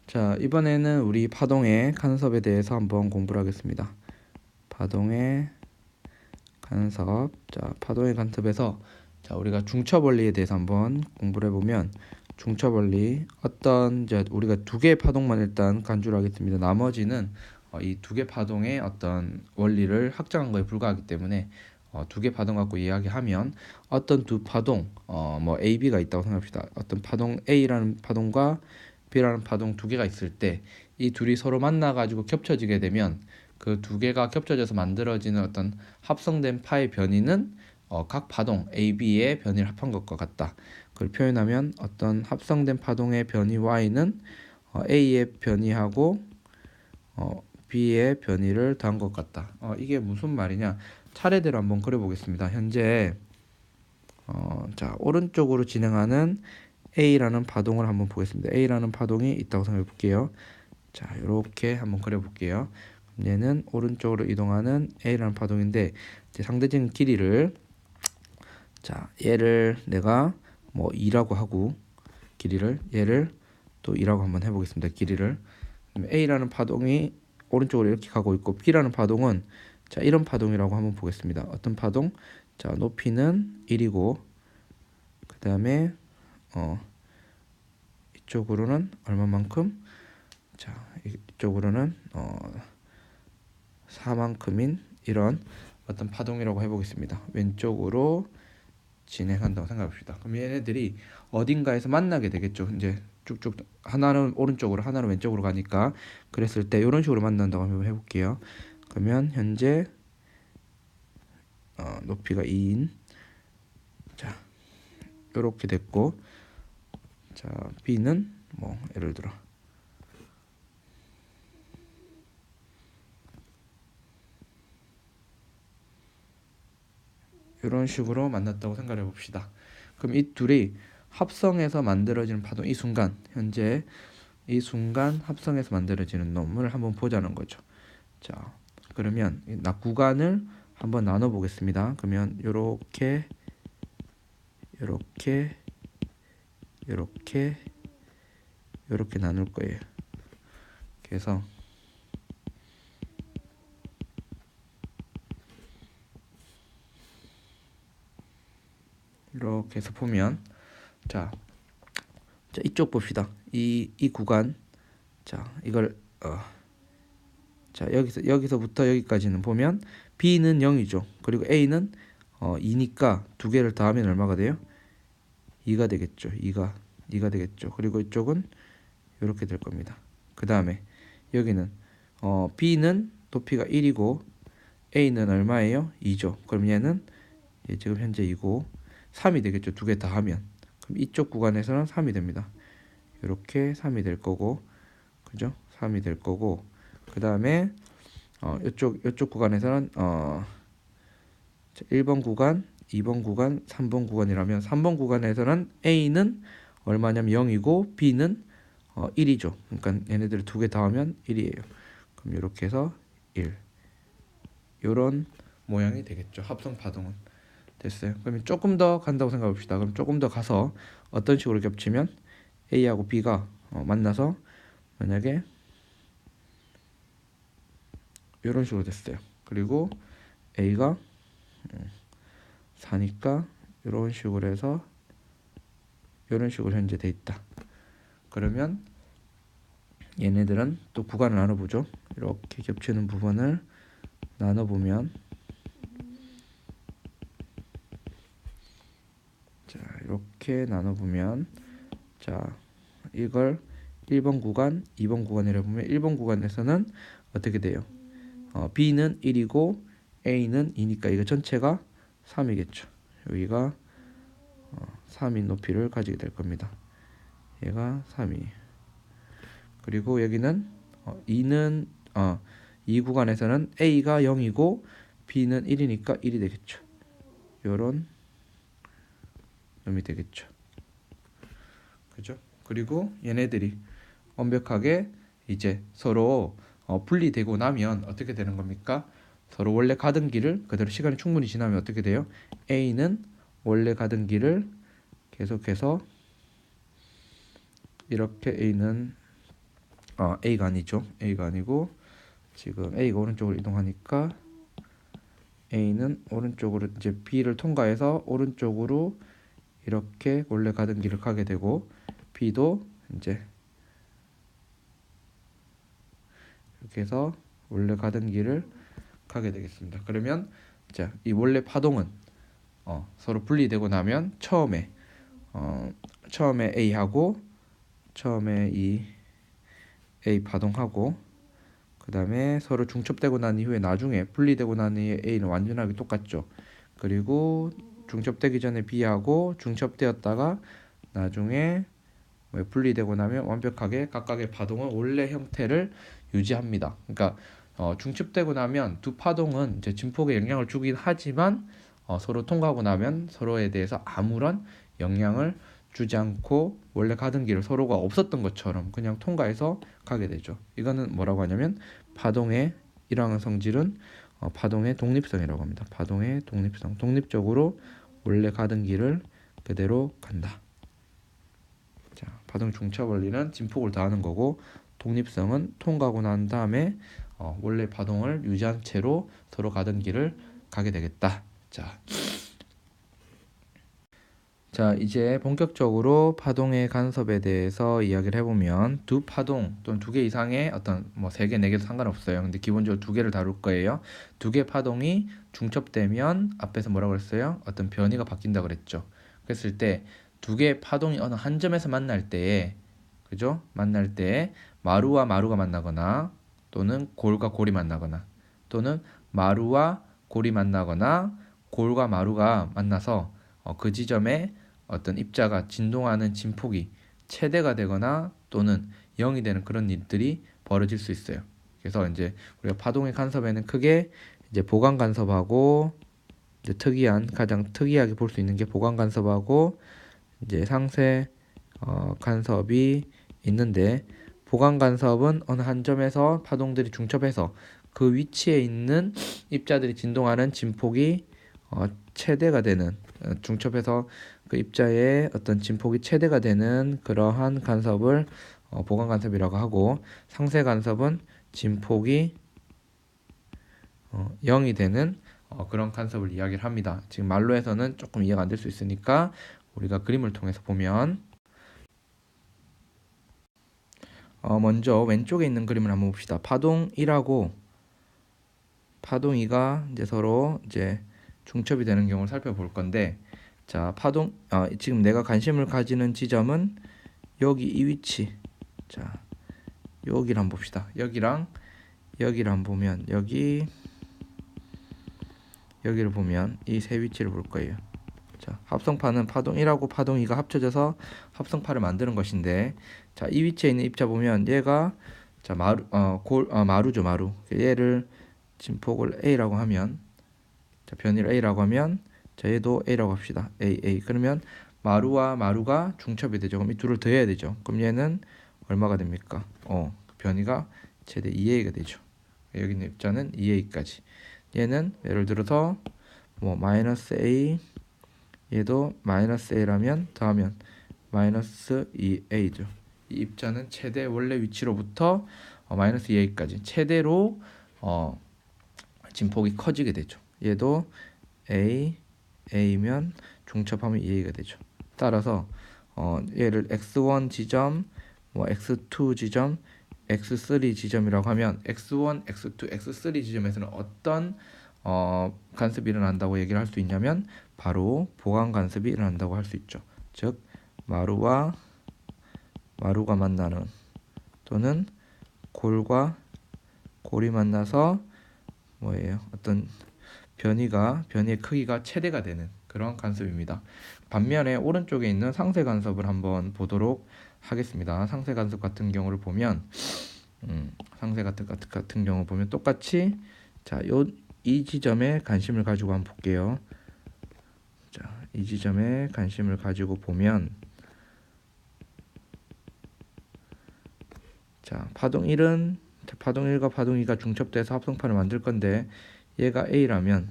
자, 이번에는 우리 파동의 간섭에 대해서 한번 공부를 하겠습니다. 파동의 간섭. 자, 파동의 간섭에서 우리가 중첩원리에 대해서 한번 공부를 해보면 중첩원리 우리가 두 개의 파동만 일단 간주를 하겠습니다. 나머지는 이 두 개 파동의 어떤 원리를 확장한 거에 불과하기 때문에 두 개 파동 갖고 이야기하면 어떤 두 파동 뭐 A, B가 있다고 생각합시다. 어떤 파동 A라는 파동과 B라는 파동 두 개가 있을 때 이 둘이 서로 만나 가지고 겹쳐지게 되면 그 두 개가 겹쳐져서 만들어지는 어떤 합성된 파의 변이는 각 파동 A, B의 변이를 합한 것과 같다. 그걸 표현하면 어떤 합성된 파동의 변이 Y는 A의 변이하고 B의 변이를 더한 것 같다. 이게 무슨 말이냐? 차례대로 한번 그려보겠습니다. 현재 자, 오른쪽으로 진행하는 A라는 파동을 한번 보겠습니다. A라는 파동이 있다고 생각해 볼게요. 자, 이렇게 한번 그려볼게요. 얘는 오른쪽으로 이동하는 A라는 파동인데 이제 상대적인 길이를 얘를 내가 뭐 2라고 하고 길이를 얘를 또 2라고 한번 해보겠습니다. 길이를 A라는 파동이 오른쪽으로 이렇게 가고 있고 B라는 파동은 이런 파동이라고 한번 보겠습니다. 어떤 파동? 자, 높이는 1이고 그 다음에 이쪽으로는 얼마만큼? 자, 이쪽으로는 4만큼인 이런 어떤 파동이라고 해보겠습니다. 왼쪽으로 진행한다고 생각합시다. 그럼 얘네들이 어딘가에서 만나게 되겠죠. 이제 쭉쭉 하나는 오른쪽으로 하나는 왼쪽으로 가니까 그랬을 때 이런 식으로 만난다고 한번 해볼게요. 그러면 현재 높이가 2인 자 이렇게 됐고 자 B는 뭐 예를 들어 이런 식으로 만났다고 생각해 봅시다. 그럼 이 둘이 합성해서 만들어지는 파동, 현재 이 순간 합성해서 만들어지는 놈을 한번 보자는 거죠. 자, 그러면 구간을 한번 나눠 보겠습니다. 그러면 요렇게 요렇게 요렇게 요렇게 나눌 거예요. 그래서 이렇게 해서 보면 자 이쪽 봅시다. 이 구간 이걸 자 여기서부터 여기까지는 보면 B는 0이죠. 그리고 A는 2니까 두 개를 더하면 얼마가 돼요? 2가 되겠죠. 2가 되겠죠. 그리고 이쪽은 이렇게 될 겁니다. 그 다음에 여기는 B는 높이가 1이고 A는 얼마예요? 2죠. 그럼 얘는 지금 현재 2고 3이 되겠죠. 두 개 다 하면. 그럼 이쪽 구간에서는 3이 됩니다. 이렇게 3이 될 거고 그죠? 3이 될 거고 그 다음에 이쪽 구간에서는 1번 구간, 2번 구간, 3번 구간이라면 3번 구간에서는 A는 얼마냐면 0이고 B는 1이죠. 그러니까 얘네들 두 개 더하면 1이에요. 그럼 이렇게 해서 1. 요런 모양이 되겠죠. 합성 파동은. 됐어요. 그러면 조금 더 간다고 생각해 봅시다. 그럼 조금 더 가서 어떤 식으로 겹치면 A하고 B가 만나서 만약에 이런 식으로 됐어요. 그리고 A가 4니까 이런 식으로 해서 이런 식으로 현재 돼 있다. 그러면 얘네들은 또 구간을 나눠보죠. 이렇게 겹치는 부분을 나눠보면 자 이렇게 나눠보면 자 이걸 1번 구간, 2번 구간이라 보면 1번 구간에서는 어떻게 돼요? B는 1이고 A는 2니까 이거 전체가 3이겠죠. 여기가 3인 높이를 가지게 될 겁니다. 얘가 3이. 그리고 여기는 2는 이 구간에서는 A가 0이고 B는 1이니까 1이 되겠죠. 요런 놈이 되겠죠. 그죠? 그리고 얘네들이 완벽하게 이제 서로 분리되고 나면 어떻게 되는 겁니까? 서로 원래 가던 길을 그대로 시간이 충분히 지나면 어떻게 돼요? A는 원래 가던 길을 계속해서 이렇게 A는 A가 아니죠. A가 아니고 지금 A가 오른쪽으로 이동하니까 A는 오른쪽으로 이제 B를 통과해서 오른쪽으로 이렇게 원래 가던 길을 가게 되고 B도 이제 이렇게 해서 원래 가던 길을 가게 되겠습니다. 그러면 자, 이 원래 파동은 서로 분리되고 나면 처음에 A하고 처음에 이 A 파동하고 그 다음에 서로 중첩되고 난 이후에 나중에 분리되고 난 이후에 A는 완전하게 똑같죠. 그리고 중첩되기 전에 B하고 중첩되었다가 나중에 분리되고 나면 완벽하게 각각의 파동은 원래 형태를 유지합니다. 그러니까 중첩되고 나면 두 파동은 이제 진폭에 영향을 주긴 하지만 서로 통과하고 나면 서로에 대해서 아무런 영향을 주지 않고 원래 가던 길을 서로가 없었던 것처럼 그냥 통과해서 가게 되죠. 이거는 뭐라고 하냐면 파동의 일어나는 성질은 파동의 독립성이라고 합니다. 파동의 독립성. 독립적으로 원래 가던 길을 그대로 간다. 자, 파동 중첩 원리는 진폭을 더하는 거고 독립성은 통과하고 난 다음에 원래 파동을 유지한 채로 서로 가던 길을 가게 되겠다. 자, 이제 본격적으로 파동의 간섭에 대해서 이야기를 해보면 두 파동 또는 두 개 이상의 어떤 뭐 3개, 4개도 상관없어요. 근데 기본적으로 2개를 다룰 거예요. 2개 파동이 중첩되면 앞에서 뭐라고 그랬어요? 어떤 변이가 바뀐다 그랬죠. 그랬을 때 2개의 파동이 어느 한 점에서 만날 때에 그죠? 만날 때 마루와 마루가 만나거나 또는 골과 골이 만나거나 또는 마루와 골이 만나거나 골과 마루가 만나서 그 지점에 어떤 입자가 진동하는 진폭이 최대가 되거나 또는 0이 되는 그런 일들이 벌어질 수 있어요. 그래서 이제 우리가 파동의 간섭에는 크게 이제 보강 간섭하고 이제 가장 특이하게 볼 수 있는 게 보강 간섭하고 이제 상쇄 간섭이 있는데 보강 간섭은 어느 한 점에서 파동들이 중첩해서 그 위치에 있는 입자들이 진동하는 진폭이 최대가 되는 중첩해서 그 입자의 어떤 진폭이 최대가 되는 그러한 간섭을 보강 간섭이라고 하고 상쇄 간섭은 진폭이 0이 되는 그런 간섭을 이야기를 합니다. 지금 말로 해서는 조금 이해가 안 될 수 있으니까 우리가 그림을 통해서 보면 먼저 왼쪽에 있는 그림을 한번 봅시다. 파동 1하고 파동 2가 이제 서로 이제 중첩이 되는 경우를 살펴볼 건데 자, 지금 내가 관심을 가지는 지점은 여기 이 위치. 자, 여기를 한번 봅시다. 여기랑 여기를 한번 보면 여기를 보면 이 세 위치를 볼 거예요. 자, 합성파는 파동 1하고 파동 2가 합쳐져서 합성파를 만드는 것인데 자, 이 위치에 있는 입자 보면 얘가 자, 마루죠, 마루. 얘를 진폭을 A라고 하면 자, 변이를 A라고 하면 자, 얘도 A라고 합시다. A. 그러면 마루와 마루가 중첩이 되죠. 그럼 이 둘을 더해야 되죠. 그럼 얘는 얼마가 됩니까? 변이가 최대 2A가 되죠. 여기 있는 입자는 2A까지. 얘는 예를 들어서 뭐 마이너스 A 얘도 마이너스 A라면 더하면 마이너스 2A죠. 이 입자는 최대 원래 위치로부터 마이너스 2A까지 최대로 진폭이 커지게 되죠. 얘도 A면 중첩하면 2A가 되죠. 따라서 얘를 x1 지점, 뭐 x2 지점, x3 지점이라고 하면 x1, x2, x3 지점에서는 어떤 간섭이 일어난다고 얘기를 할 수 있냐면 바로 보강 간섭이 일어난다고 할 수 있죠. 즉 마루와 마루가 만나는 또는 골과 골이 만나서 뭐예요? 어떤 변이의 크기가 최대가 되는 그런 간섭입니다. 반면에 오른쪽에 있는 상쇄 간섭을 한번 보도록 하겠습니다. 상쇄 간섭 같은 경우를 보면 상쇄 같은 경우 보면 똑같이 자, 이 지점에 관심을 가지고 한번 볼게요. 자, 이 지점에 관심을 가지고 보면 자, 파동 1과 파동 2가 중첩돼서 합성판을 만들 건데 얘가 A라면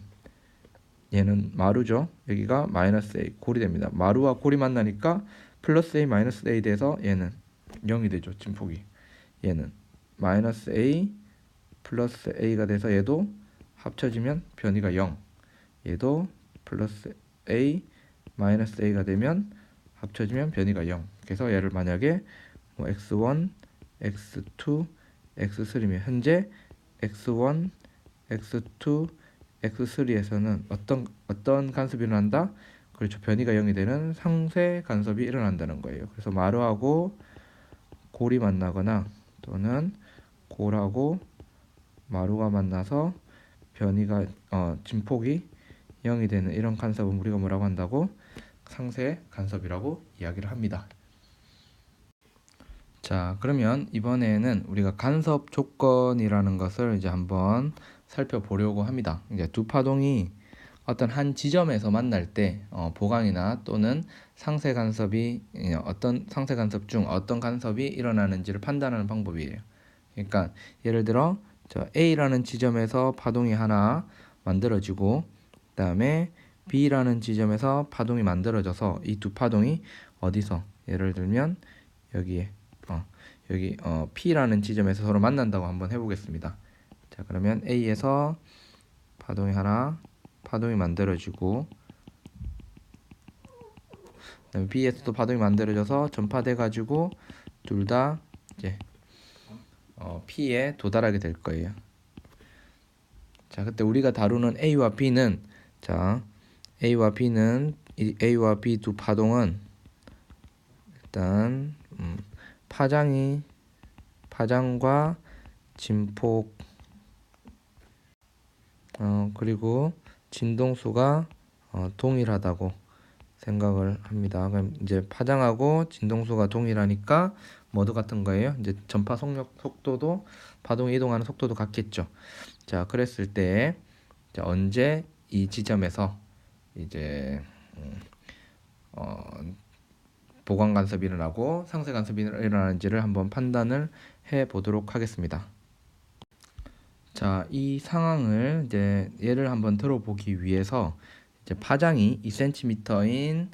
얘는 마루죠. 여기가 마이너스 A, 골이 됩니다. 마루와 골이 만나니까 플러스 A, 마이너스 A 돼서 얘는 0이 되죠. 진폭이. 얘는 마이너스 a 플러스 a가 돼서 얘도 합쳐지면 변이가 0. 얘도 플러스 a 마이너스 a가 되면 합쳐지면 변이가 0. 그래서 얘를 만약에 뭐 x1, x2, x3면 현재 x1, x2, x3에서는 어떤 간섭이 일어난다? 그렇죠. 변이가 0이 되는 상쇄 간섭이 일어난다는 거예요. 그래서 마루하고 골이 만나거나 또는 골하고 마루가 만나서 변이가 진폭이 0이 되는 이런 간섭은 우리가 뭐라고 한다고? 상쇄 간섭이라고 이야기를 합니다. 자, 그러면 이번에는 우리가 간섭 조건이라는 것을 이제 한번 살펴보려고 합니다. 이제 두 파동이 어떤 한 지점에서 만날 때 보강이나 또는 상쇄 간섭이 어떤 상쇄 간섭 중 어떤 간섭이 일어나는지를 판단하는 방법이에요. 그러니까 예를 들어 저 A라는 지점에서 파동이 하나 만들어지고 그다음에 B라는 지점에서 파동이 만들어져서 이 두 파동이 어디서 예를 들면 여기에 여기 P라는 지점에서 서로 만난다고 한번 해보겠습니다. 자, 그러면 A에서 파동이 만들어지고 그다음에 B에서도 파동이 만들어져서 전파돼 가지고 둘 다 이제 P에 도달하게 될 거예요. 자, 그때 우리가 다루는 A와 B는 A와 B 두 파동은 일단 파장과 진폭 그리고 진동수가 동일하다고 생각을 합니다. 그럼 이제 파장하고 진동수가 동일하니까 뭐도 같은 거예요? 이제 전파 속도도 파동이 이동하는 속도도 같겠죠. 자, 그랬을 때 언제 이 지점에서 이제 보강 간섭이 일어나고 상쇄 간섭이 일어나는지를 한번 판단을 해 보도록 하겠습니다. 자, 이 상황을 이제 예를 한번 들어보기 위해서 이제 파장이 2cm인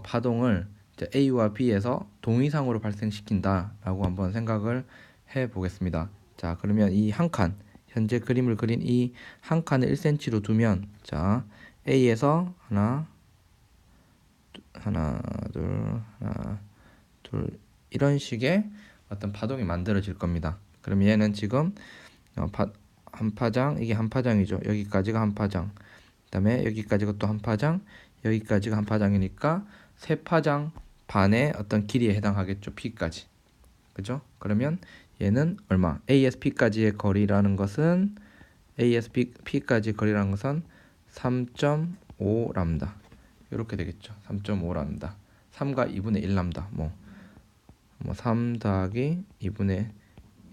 파동을 이제 A와 B에서 동의상으로 발생시킨다라고 한번 생각을 해 보겠습니다. 자, 그러면 이 한 칸, 현재 그림을 그린 이 한 칸을 1cm로 두면 자, A에서 하나, 둘 이런 식의 어떤 파동이 만들어질 겁니다. 그럼 얘는 지금 한 파장, 이게 한 파장이죠. 여기까지가 한 파장. 그다음에 여기까지가 또 한 파장, 여기까지가 한 파장이니까 세 파장 반의 어떤 길이에 해당하겠죠. P까지. 그죠? 그러면 얘는 얼마? ASP까지의 거리라는 것은 ASP까지 거리라는 것은 3.5 람다. 이렇게 되겠죠. 3.5 람다. 3과 2분의 1 람다. 뭐 3 더하기 2분의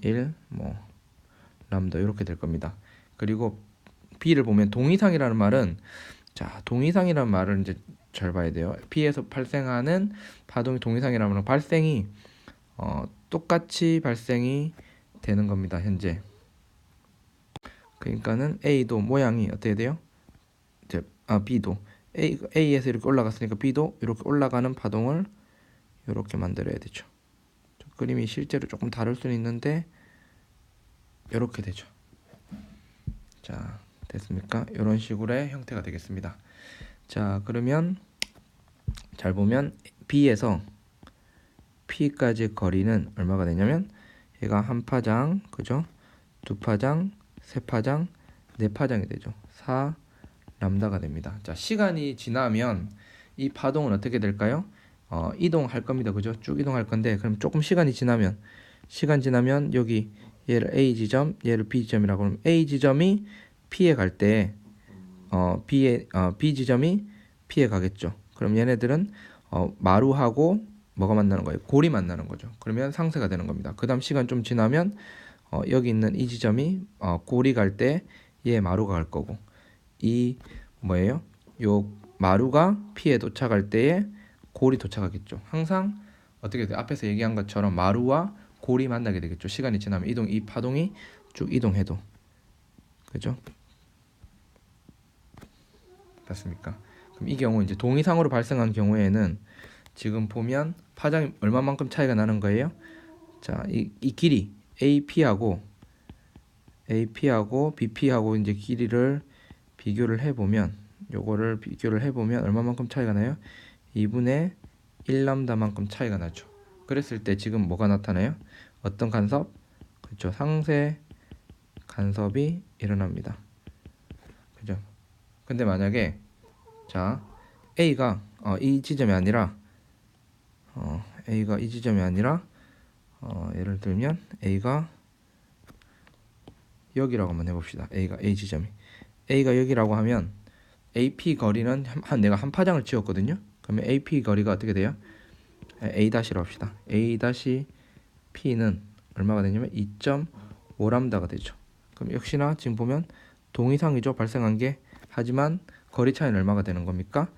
1 람다 이렇게 될 겁니다. 그리고 B를 보면 동의상이라는 말은 동의상이라는 말을 이제 잘 봐야 돼요. P에서 발생하는 파동이 동의상이라는 말은 발생이 똑같이 발생이 되는 겁니다. 현재. 그러니까는 A도 모양이 어떻게 돼요? B도 A에서 이렇게 올라갔으니까 B도 이렇게 올라가는 파동을 이렇게 만들어야 되죠. 그림이 실제로 조금 다를 수는 있는데 이렇게 되죠. 자, 됐습니까? 이런 식으로의 형태가 되겠습니다. 자, 그러면 잘 보면 B에서 P까지 거리는 얼마가 되냐면 얘가 한 파장, 그죠? 두 파장, 세 파장, 네 파장이 되죠. 4 람다가 됩니다. 자, 시간이 지나면 이 파동은 어떻게 될까요? 이동할 겁니다. 그죠? 쭉 이동할 건데 그럼 조금 시간 지나면 여기 얘를 A 지점, 얘를 B 지점이라고 하면 A 지점이 P에 갈 때 B 지점이 P에 가겠죠. 그럼 얘네들은 마루하고 뭐가 만나는 거예요? 골이 만나는 거죠. 그러면 상쇄가 되는 겁니다. 그 다음 시간 좀 지나면 여기 있는 이 지점이 골이 갈 때 얘 마루가 갈 거고 이 뭐예요? 요 마루가 P에 도착할 때에 골이 도착하겠죠. 항상 어떻게 돼요? 앞에서 얘기한 것처럼 마루와 골이 만나게 되겠죠. 시간이 지나면 이 파동이 쭉 이동해도 그죠? 맞습니까? 그럼 이 경우 이제 동의상으로 발생한 경우에는 지금 보면 파장이 얼마만큼 차이가 나는 거예요? 자, 이 길이 AP하고 BP하고 이제 길이를 비교를 해보면, 요거를 비교를 해보면 얼마만큼 차이가 나요? 2분의 1람다만큼 차이가 나죠. 그랬을 때 지금 뭐가 나타나요? 어떤 간섭? 그렇죠. 상세 간섭이 일어납니다. 그죠? 근데 만약에 자 A가 이 지점이 아니라 A가 이 지점이 아니라 예를 들면 A가 여기라고 한번 해봅시다. A가 A 지점이 A가 여기라고 하면 AP 거리는 내가 한 파장을 지었거든요. 그러면 AP 거리가 어떻게 돼요? A-로 합시다. A-P는 얼마가 되냐면 2.5람다가 되죠. 그럼 역시나 지금 보면 동이상이죠. 발생한 게. 하지만 거리 차이는 얼마가 되는 겁니까?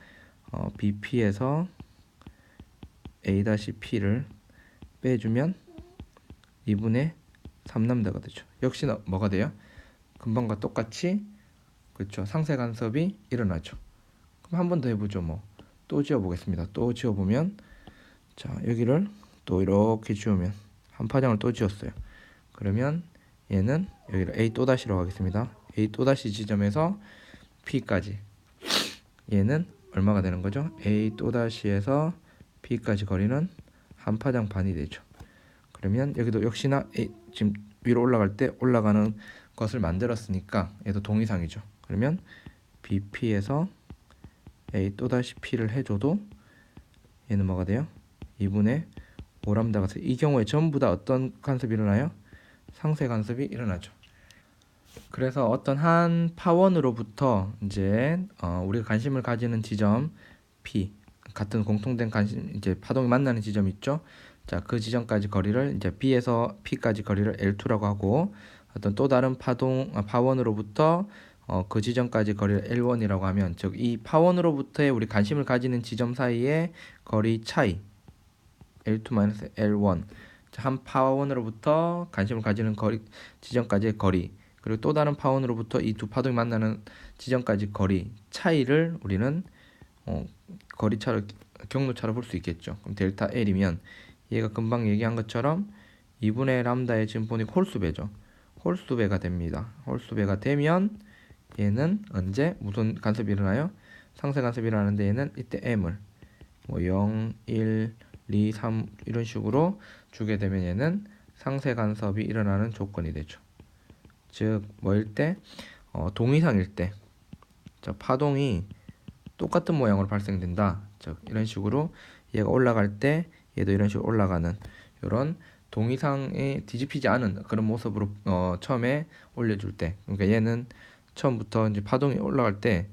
BP에서 A-P를 빼주면 2분의 3람다가 되죠. 역시나 뭐가 돼요? 금방과 똑같이 그렇죠. 상세 간섭이 일어나죠. 그럼 한 번 더 해보죠. 뭐 또 지어보겠습니다. 또 지어보면 자 여기를 또 이렇게 지우면 한 파장을 또 지었어요. 그러면 얘는 여기를 A 또 다시로 하겠습니다. A 또 다시 지점에서 P까지 얘는 얼마가 되는 거죠? A 또 다시에서 P까지 거리는 한 파장 반이 되죠. 그러면 여기도 역시나 지금 위로 올라갈 때 올라가는 것을 만들었으니까 얘도 동이상이죠. 그러면 BP에서 A 또 다시 P를 해줘도 얘는 뭐가 돼요? 2분의 5람다가 돼요. 이 경우에 전부 다 어떤 간섭이 일어나요? 상세 간섭이 일어나죠. 그래서 어떤 한 파원으로부터 이제 우리가 관심을 가지는 지점 P, 같은 공통된 관심 이제 파동이 만나는 지점 있죠. 자, 그 지점까지 거리를 이제 B에서 P까지 거리를 L2라고 하고, 어떤 또 다른 파원으로부터 그 지점까지 거리를 L1이라고 하면, 즉 이 파원으로부터의 우리 관심을 가지는 지점 사이의 거리 차이 L2-L1, 한 파원으로부터 관심을 가지는 거리 지점까지의 거리, 그리고 또 다른 파원으로부터 이 두 파동이 만나는 지점까지 거리 차이를 우리는 거리차로, 경로차로 볼 수 있겠죠. 그럼 델타 L이면 얘가 금방 얘기한 것처럼 2분의 람다의 지금 보니까 홀수배죠. 홀수배가 됩니다. 홀수배가 되면 얘는 언제 무슨 간섭이 일어나요? 상세 간섭이 일어나는데 얘는 이때 M을 뭐 0, 1, 2, 3 이런 식으로 주게 되면 얘는 상세 간섭이 일어나는 조건이 되죠. 즉 뭐일 때? 동이상일 때. 자, 파동이 똑같은 모양으로 발생된다. 즉 이런 식으로 얘가 올라갈 때 얘도 이런 식으로 올라가는 이런 동이상에 뒤집히지 않은 그런 모습으로 처음에 올려줄 때, 그러니까 얘는 처음부터 이제 파동이 올라갈 때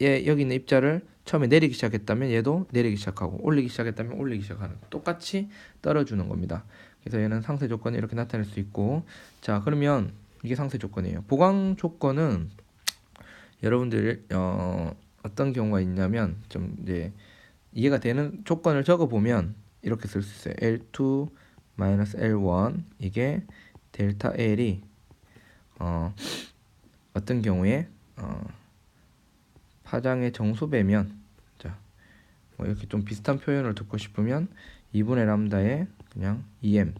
얘 여기 있는 입자를 처음에 내리기 시작했다면 얘도 내리기 시작하고, 올리기 시작했다면 올리기 시작하는, 똑같이 떨어주는 겁니다. 그래서 얘는 상세 조건이 이렇게 나타낼 수 있고, 자 그러면 이게 상세 조건이에요. 보강 조건은 여러분들 어떤 경우가 있냐면 좀 이제 이해가 되는 조건을 적어 보면 이렇게 쓸 수 있어요. L2 L1 이게 델타 L이 어떤 경우에 파장의 정수배면, 자, 뭐 이렇게 좀 비슷한 표현을 듣고 싶으면 2분의 람다에 그냥 2m,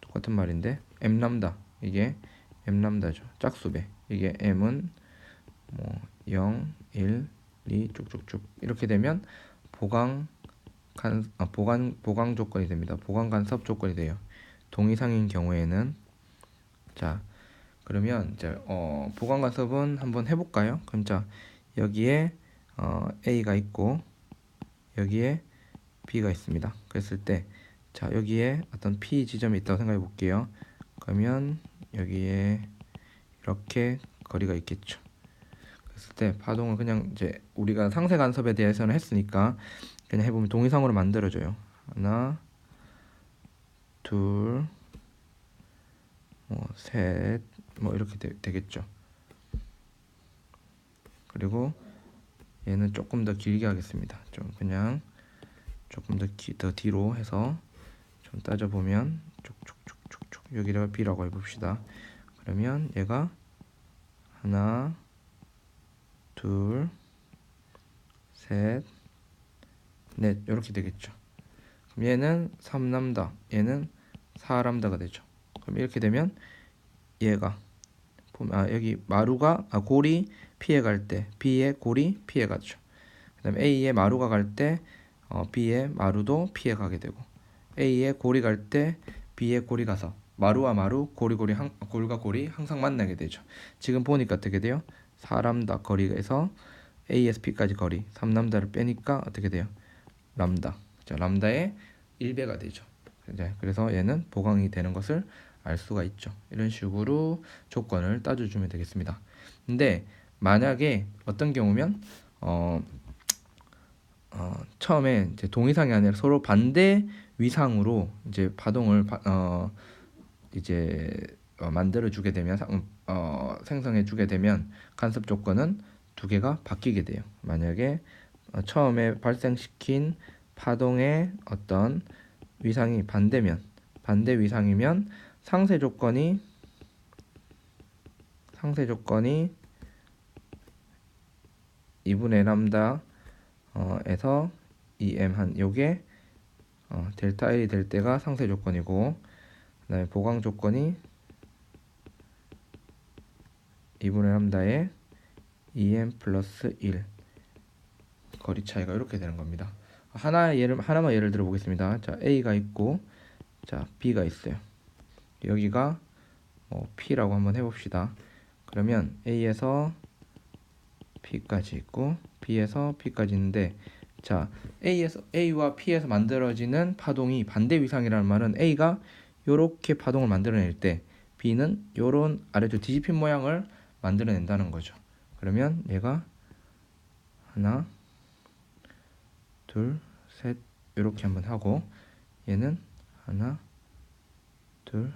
똑같은 말인데 m 람다, 이게 m 람다죠. 짝수배. 이게 m은 뭐 0, 1, 2 쭉쭉쭉 이렇게 되면 보강 조건이 됩니다. 보강 간섭 조건이 돼요. 동이상인 경우에는. 자, 그러면 이제 보강 간섭은 한번 해볼까요? 그럼 자 여기에 A가 있고 여기에 B가 있습니다. 그랬을 때 자 여기에 어떤 P 지점이 있다고 생각해 볼게요. 그러면 여기에 이렇게 거리가 있겠죠. 그랬을 때 파동을 그냥 이제 우리가 상세 간섭에 대해서는 했으니까 그냥 해보면 동이상으로 만들어줘요. 하나, 둘, 셋, 뭐 이렇게 되겠죠. 그리고 얘는 조금 더 길게 하겠습니다. 좀 그냥 조금 더 뒤로 해서 좀 따져보면 쭉쭉쭉쭉쭉 여기를 B라고 해봅시다. 그러면 얘가 하나, 둘, 셋, 넷 이렇게 되겠죠. 그럼 얘는 3람다, 얘는 4람다가 되죠. 그럼 이렇게 되면 얘가 여기 마루가 골이 P에 갈 때 B의 골이 P에 가죠. 그다음에 A의 마루가 갈 때 B의 마루도 P에 가게 되고 A의 골이 갈 때 B의 골이 가서 마루와 마루, 골과 골이 항상 만나게 되죠. 지금 보니까 어떻게 돼요? 4람다 거리에서 A에서 P까지 거리 3람다를 빼니까 어떻게 돼요? 람다. 자, 람다의 1배가 되죠. 그래서 얘는 보강이 되는 것을 알 수가 있죠. 이런 식으로 조건을 따져주면 되겠습니다. 근데 만약에 어떤 경우면 처음에 이제 동의상이 아니라 서로 반대 위상으로 이제 파동을 만들어 주게 되면 생성해 주게 되면 간섭 조건은 두 개가 바뀌게 돼요. 만약에 처음에 발생시킨 파동의 어떤 위상이 반대 위상이면 상세 조건이 2분의 람다 에서 2m 한 요게 델타 L이 될 때가 상세 조건이고, 그다음에 보강 조건이 2분의 람다에 2m 플러스 1 거리 차이가 이렇게 되는 겁니다. 하나만 예를 들어 보겠습니다. 자, A가 있고 자, B가 있어요. 여기가 P라고 한번 해봅시다. 그러면 A에서 P까지 있고 B에서 P까지 있는데, 자, A와 P에서 만들어지는 파동이 반대 위상이라는 말은 A가 요렇게 파동을 만들어낼 때 B는 요런 아래쪽 뒤집힌 모양을 만들어낸다는 거죠. 그러면 얘가 하나, 둘, 셋 이렇게 한번 하고, 얘는 하나, 둘,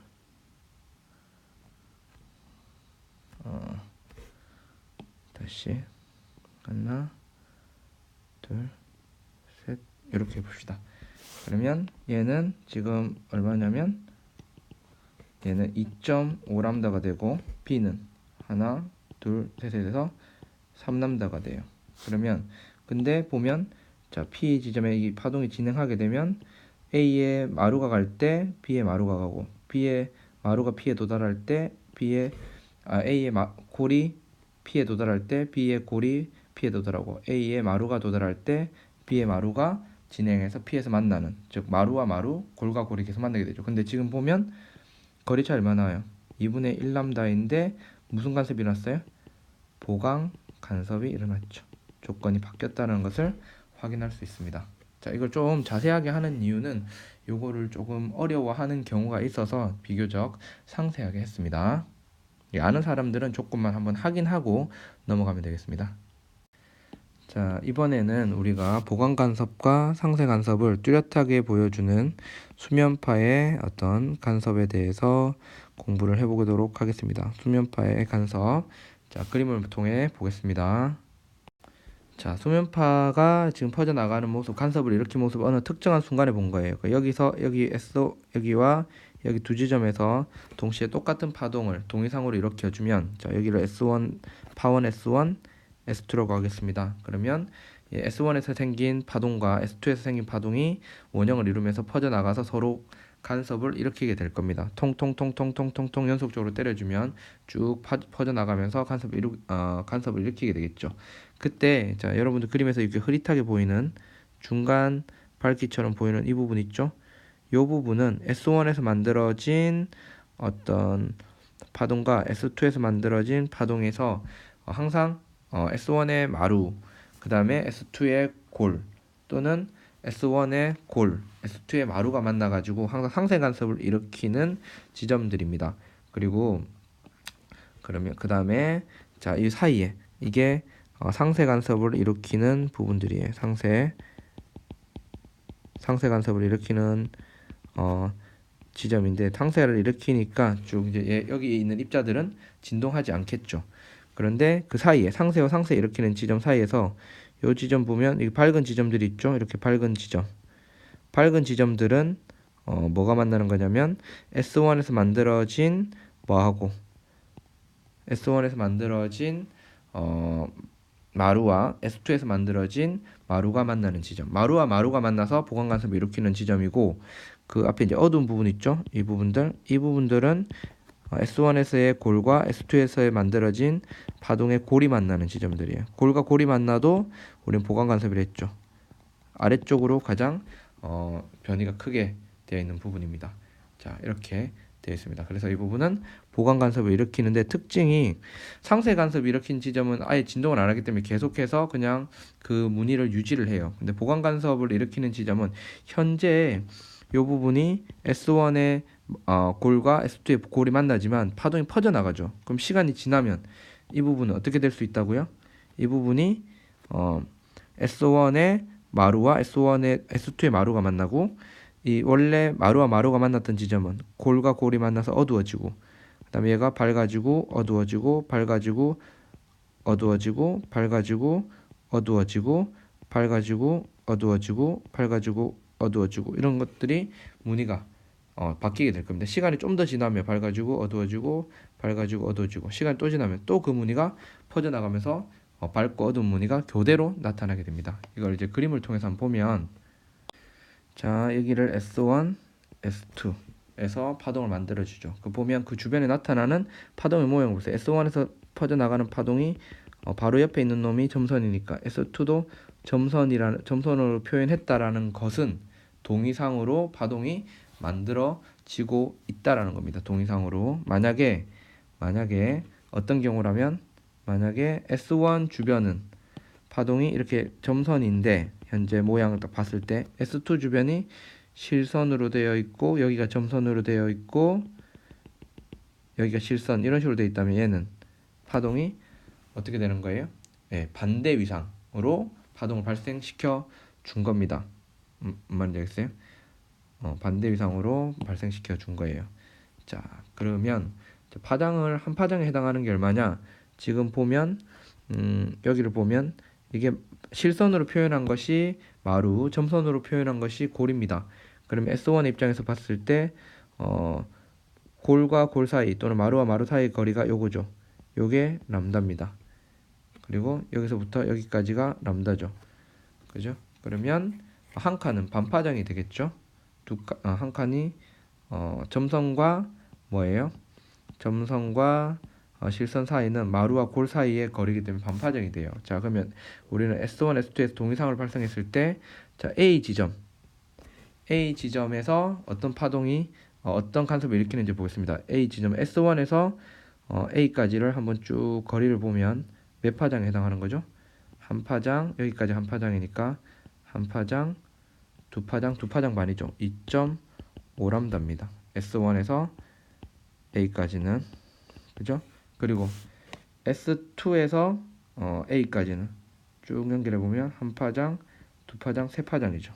다시 하나, 둘, 셋 이렇게 해봅시다. 그러면 얘는 지금 얼마냐면 얘는 2.5람다가 되고 B는 하나, 둘, 셋에 대해서 3람다가 돼요. 그러면 근데 보면 자, P 지점에 이 파동이 진행하게 되면 A의 마루가 갈 때 B의 마루가 가고, B의 마루가 P에 도달할 때 A의 골이 P에 도달할 때 B의 골이 P에 도달하고, A의 마루가 도달할 때 B의 마루가 진행해서 P에서 만나는, 즉 마루와 마루, 골과 골이 계속 만나게 되죠. 근데 지금 보면 거리 차이 얼마나 나요? 2분의 1람다인데 무슨 간섭이 일어났어요? 보강 간섭이 일어났죠. 조건이 바뀌었다는 것을 확인할 수 있습니다. 자, 이걸 좀 자세하게 하는 이유는 요거를 조금 어려워하는 경우가 있어서 비교적 상세하게 했습니다. 아는 사람들은 조건만 한번 확인하고 넘어가면 되겠습니다. 자, 이번에는 우리가 보강 간섭과 상세 간섭을 뚜렷하게 보여주는 수면파의 어떤 간섭에 대해서 공부를 해보도록 하겠습니다. 수면파의 간섭. 자, 그림을 통해 보겠습니다. 자, 수면파가 지금 퍼져나가는 모습, 간섭을 일으킨 모습 어느 특정한 순간에 본 거예요. 여기와 여기 두 지점에서 동시에 똑같은 파동을 동의상으로 일으켜주면, 자, 여기를 S1, 파원 S1, S2라고 하겠습니다. 그러면 S1에서 생긴 파동과 S2에서 생긴 파동이 원형을 이루면서 퍼져나가서 서로 간섭을 일으키게 될 겁니다. 통통통통통통통 연속적으로 때려주면 쭉 퍼져나가면서 간섭을 일으키게 되겠죠. 그때 자, 여러분들 그림에서 이렇게 흐릿하게 보이는 중간 밝기처럼 보이는 이 부분 있죠? 이 부분은 S1에서 만들어진 어떤 파동과 S2에서 만들어진 파동에서 항상 S1의 마루, 그 다음에 S2의 골, 또는 S1의 골, S2의 마루가 만나가지고 항상 상세 간섭을 일으키는 지점들입니다. 그리고 그러면 그 다음에 자, 이 사이에 이게 상세 간섭을 일으키는 부분들이에요. 상세 간섭을 일으키는 지점인데, 상세를 일으키니까 쭉 이제 여기 있는 입자들은 진동하지 않겠죠. 그런데 그 사이에 상세와 상세 일으키는 지점 사이에서 요 지점 보면 이 밝은 지점들이 있죠. 이렇게 밝은 지점들은 뭐가 만나는 거냐면 S1에서 만들어진 S1에서 만들어진 마루와 S2에서 만들어진 마루가 만나는 지점, 마루와 마루가 만나서 보강 간섭을 일으키는 지점이고, 그 앞에 이제 어두운 부분 있죠? 이 부분들은 S1에서의 골과 S2에서의 만들어진 파동의 골이 만나는 지점들이에요. 골과 골이 만나도 우리는 보강 간섭이라 했죠. 아래쪽으로 가장 변이가 크게 되어 있는 부분입니다. 자, 이렇게 되어 있습니다. 그래서 이 부분은 보강 간섭을 일으키는데 특징이 상쇄 간섭을 일으킨 지점은 아예 진동을 안 하기 때문에 계속해서 그냥 그 무늬를 유지를 해요. 근데 보강 간섭을 일으키는 지점은 현재 이 부분이 S1의 골과 S2의 골이 만나지만 파동이 퍼져나가죠. 그럼 시간이 지나면 이 부분은 어떻게 될 수 있다고요? 이 부분이 S1의 마루와 S2의 마루가 만나고 이 원래 마루와 마루가 만났던 지점은 골과 골이 만나서 어두워지고 그다음에 얘가 밝아지고 어두워지고 밝아지고 어두워지고 밝아지고 어두워지고 밝아지고 어두워지고 밝아지고 어두워지고 이런 것들이 무늬가 바뀌게 될 겁니다. 시간이 좀 더 지나면 밝아지고 어두워지고 밝아지고 어두워지고 시간이 또 지나면 또 그 무늬가 퍼져나가면서 밝고 어두운 무늬가 교대로 나타나게 됩니다. 이걸 이제 그림을 통해서 한번 보면 자 여기를 S1, S2에서 파동을 만들어주죠. 그 보면 그 주변에 나타나는 파동의 모양을 보세요. S1에서 퍼져나가는 파동이 바로 옆에 있는 놈이 점선이니까 S2도 점선으로 표현했다라는 것은 동의상으로 파동이 만들어지고 있다라는 겁니다. 동의상으로 만약에 어떤 경우라면 만약에 S1 주변은 파동이 이렇게 점선인데 현재 모양을 딱 봤을 때 S2 주변이 실선으로 되어 있고 여기가 점선으로 되어 있고 여기가 실선 이런 식으로 되어 있다면 얘는 파동이 어떻게 되는 거예요? 네, 반대 위상으로 파동을 발생시켜 준 겁니다. 말인지 알겠어요? 반대 위상으로 발생시켜 준 거예요. 자, 그러면 한 파장에 해당하는 게 얼마냐? 지금 보면 여기를 보면 이게 실선으로 표현한 것이 마루, 점선으로 표현한 것이 골입니다. 그러면 S1의 입장에서 봤을 때 골과 골 사이 또는 마루와 마루 사이 거리가 요거죠. 요게 람다입니다. 그리고 여기서부터 여기까지가 람다죠. 그죠? 그러면 한 칸은 반파장이 되겠죠. 한 칸이 점선과 뭐예요? 점선과 실선 사이는 마루와 골 사이의 거리이기 때문에 반파장이 돼요. 자, 그러면 우리는 S1, S2에서 동의상을 발생했을 때, 자, A 지점에서 어떤 파동이 어떤 간섭을 일으키는지 보겠습니다. A 지점 S1에서 A까지를 한번 쭉 거리를 보면 몇 파장에 해당하는 거죠? 한 파장, 여기까지 한 파장이니까 한 파장, 두 파장 반이죠. 2.5람다입니다. S1에서 A까지는 그죠? 그리고 S2에서 A까지는 쭉 연결해 보면 한 파장, 두 파장, 세 파장이죠.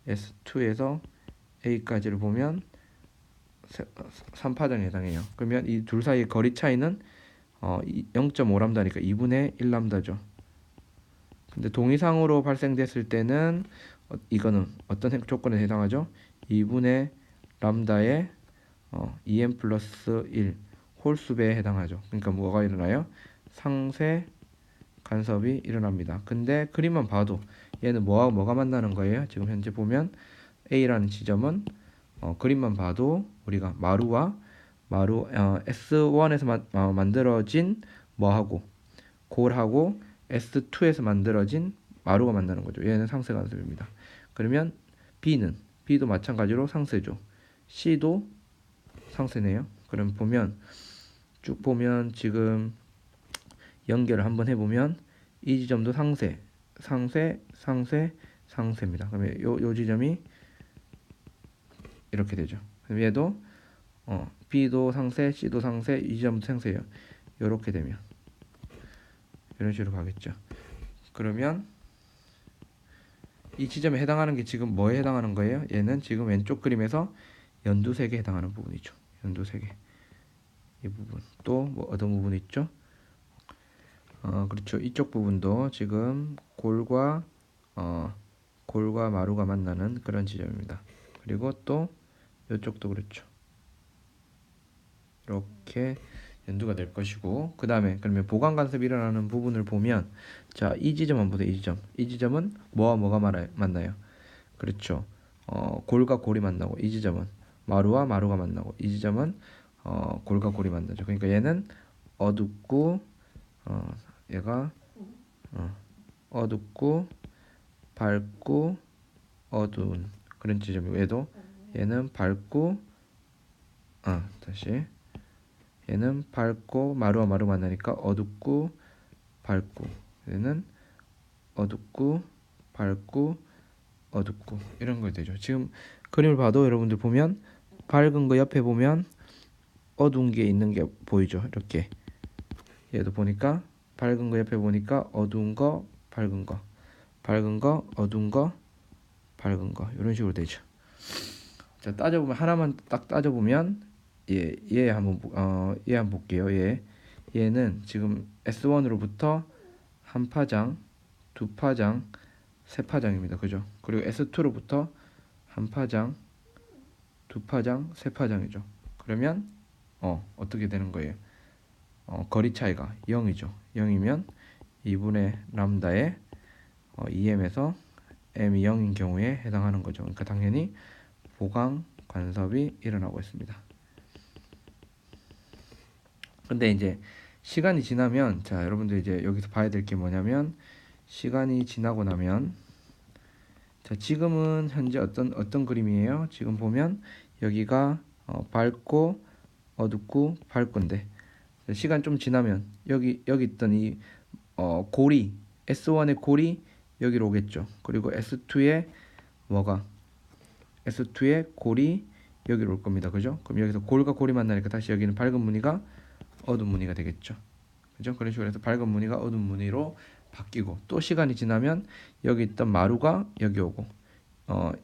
S2에서 A까지를 보면 3파장에 해당해요. 그러면 이 둘 사이의 거리 차이는 0.5람다니까 2분의 1람다죠. 근데 동의상으로 발생됐을 때는 이거는 어떤 조건에 해당하죠? 2분의 람다의 2n 플러스 1 홀수배에 해당하죠. 그러니까 뭐가 일어나요? 상쇄 간섭이 일어납니다. 근데 그림만 봐도 얘는 뭐가 만나는 거예요? 지금 현재 보면 A라는 지점은 그림만 봐도 우리가 마루 S1에서 만들어진 뭐하고 골하고 S2에서 만들어진 마루가 만나는 거죠. 얘는 상쇄 간섭입니다. 그러면 B도 마찬가지로 상쇄죠. C도 상쇄네요. 그럼 쭉 보면 지금 연결을 한번 해보면 이 지점도 상쇄입니다. 그러면 요 지점이 이렇게 되죠. 그럼 얘도 B도 상쇄, C도 상쇄, 이 지점도 상쇄예요. 이렇게 되면 이런 식으로 가겠죠. 그러면 이 지점에 해당하는 게 지금 뭐에 해당하는 거예요? 얘는 지금 왼쪽 그림에서 연두색에 해당하는 부분이죠. 연두색에 이 부분 또 뭐 어떤 부분이 있죠? 그렇죠. 이쪽 부분도 지금 골과 마루가 만나는 그런 지점입니다. 그리고 또 이쪽도 그렇죠. 이렇게 연두가 될 것이고 그 다음에 그러면 보강 간섭이 일어나는 부분을 보면 자, 이 지점 한번 보세요. 이 지점은 뭐와 뭐가 만나요? 그렇죠. 골과 골이 만나고 이 지점은 마루와 마루가 만나고 이 지점은 골과 골이 만나죠. 그러니까 얘는 어둡고 얘가 어둡고 밝고 어두운 그런 지점이고 얘는 밝고 다시 얘는 밝고 마루와 마루 만나니까 어둡고 밝고 얘는 어둡고 밝고 어둡고 이런 거 되죠. 지금 그림을 봐도 여러분들 보면 밝은 거 옆에 보면 어두운 게 있는 게 보이죠. 이렇게 얘도 보니까 밝은 거 옆에 보니까 어두운 거 밝은 거 밝은 거 어두운 거 밝은 거 이런 식으로 되죠. 자, 따져보면 하나만 딱 따져보면 얘 한번 볼게요. 얘는 지금 S1으로부터 한 파장, 두 파장, 세 파장입니다. 그죠? 그리고 S2로부터 한 파장, 두 파장, 세 파장이죠. 그러면 어떻게 되는 거예요? 거리 차이가 0이죠. 0이면 2분의 람다의 2m에서 m이 0인 경우에 해당하는 거죠. 그러니까 당연히 보강 간섭이 일어나고 있습니다. 근데 이제 시간이 지나면 자, 여러분들 이제 여기서 봐야 될 게 뭐냐면 시간이 지나고 나면 자, 지금은 현재 어떤 그림이에요? 지금 보면 여기가 밝고 어둡고 밝건데 시간 좀 지나면 여기 있던 이 골이 S1의 골이 여기로 오겠죠. 그리고 S2의 골이 여기로 올 겁니다. 그죠? 그럼 여기서 골과 골이 만나니까 다시 여기는 밝은 무늬가 어두운 무늬가 되겠죠. 그죠? 그런 식으로 해서 밝은 무늬가 어두운 무늬로 바뀌고 또 시간이 지나면 여기 있던 마루가 여기 오고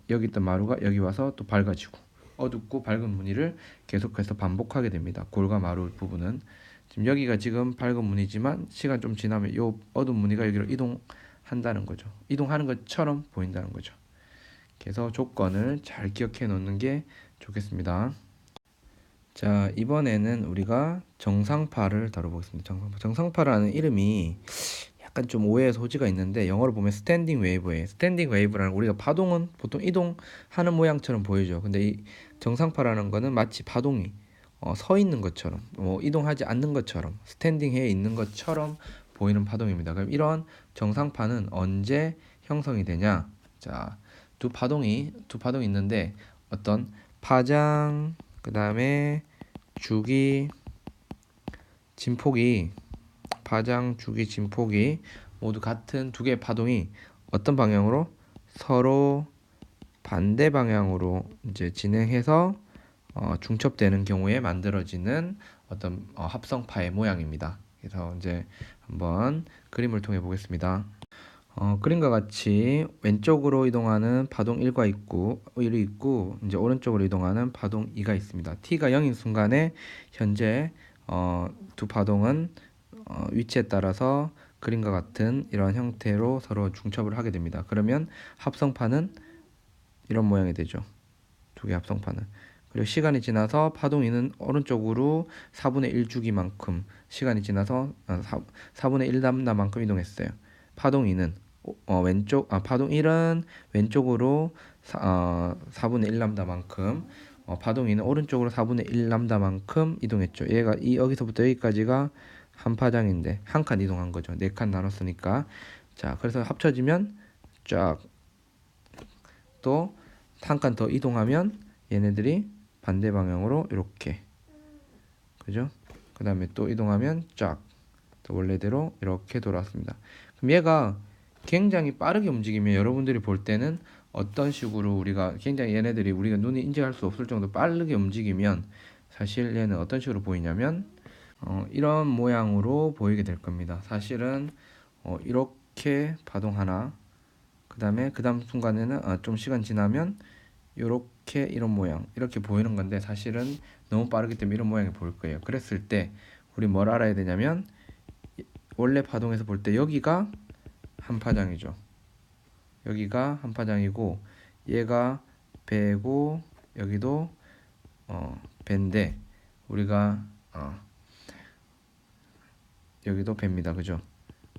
여기 있던 마루가 여기 와서 또 밝아지고 어둡고 밝은 무늬를 계속해서 반복하게 됩니다. 골과 마루 부분은 지금 여기가 지금 밝은 무늬지만 시간 좀 지나면 이 어두운 무늬가 여기로 이동한다는 거죠. 이동하는 것처럼 보인다는 거죠. 그래서 조건을 잘 기억해 놓는 게 좋겠습니다. 자, 이번에는 우리가 정상파를 다뤄보겠습니다. 정상파라는 이름이 약간 좀 오해의 소지가 있는데 영어로 보면 스탠딩 웨이브예요. 스탠딩 웨이브라는 우리가 파동은 보통 이동하는 모양처럼 보이죠. 근데 이 정상파라는 거는 마치 파동이 서 있는 것처럼 이동하지 않는 것처럼 스탠딩해 있는 것처럼 보이는 파동입니다. 그럼 이런 정상파는 언제 형성이 되냐? 자, 두 파동이 있는데 어떤 파장 그 다음에 주기 진폭이 파장 주기 진폭이 모두 같은 두 개의 파동이 어떤 방향으로 서로 반대 방향으로 이제 진행해서 중첩되는 경우에 만들어지는 어떤 합성파의 모양입니다. 그래서 이제 한번 그림을 통해 보겠습니다. 그림과 같이 왼쪽으로 이동하는 파동 1이 있고 이제 오른쪽으로 이동하는 파동 2가 있습니다. t가 0인 순간에 현재 두 파동은 위치에 따라서 그림과 같은 이런 형태로 서로 중첩을 하게 됩니다. 그러면 합성파는 이런 모양이 되죠. 두 개 합성파는. 그리고 시간이 지나서 파동 2는 오른쪽으로 4분의 1 주기만큼 시간이 지나서 4분의 1 람다만큼 이동했어요. 파동 2는 파동 1은 왼쪽으로 4분의 1 람다만큼 파동 2는 오른쪽으로 4분의 1 람다만큼 이동했죠. 얘가 여기서부터 여기까지가 한 파장인데 한 칸 이동한 거죠. 네 칸 나눴으니까. 자, 그래서 합쳐지면 쫙 또 한 칸 더 이동하면 얘네들이 반대 방향으로 이렇게 그죠? 그 다음에 또 이동하면 쫙 또 원래대로 이렇게 돌아왔습니다. 그럼 얘가 굉장히 빠르게 움직이면 여러분들이 볼 때는 어떤 식으로 우리가 굉장히 얘네들이 우리가 눈이 인지할 수 없을 정도로 빠르게 움직이면 사실 얘는 어떤 식으로 보이냐면 이런 모양으로 보이게 될 겁니다. 사실은 이렇게 파동 하나 그 다음 순간에는 좀 시간 지나면 이렇게 이런 모양 이렇게 보이는 건데 사실은 너무 빠르기 때문에 이런 모양이 보일 거예요. 그랬을 때 우리 뭘 알아야 되냐면 원래 파동에서 볼 때 여기가 한 파장이죠. 여기가 한 파장이고 얘가 배고 여기도 배인데 우리가 여기도 배입니다. 그죠?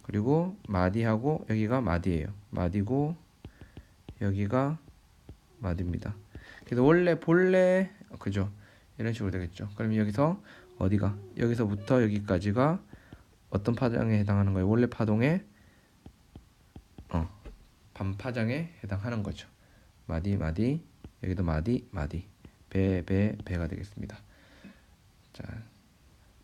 그리고 마디하고 여기가 마디예요. 마디고 여기가 마디입니다. 그래서 원래 본래 그죠? 이런 식으로 되겠죠. 그럼 여기서 어디가 여기서부터 여기까지가 어떤 파장에 해당하는 거예요? 원래 파동의 반파장에 해당하는 거죠. 마디 마디 여기도 마디 마디 배 배가 되겠습니다. 자,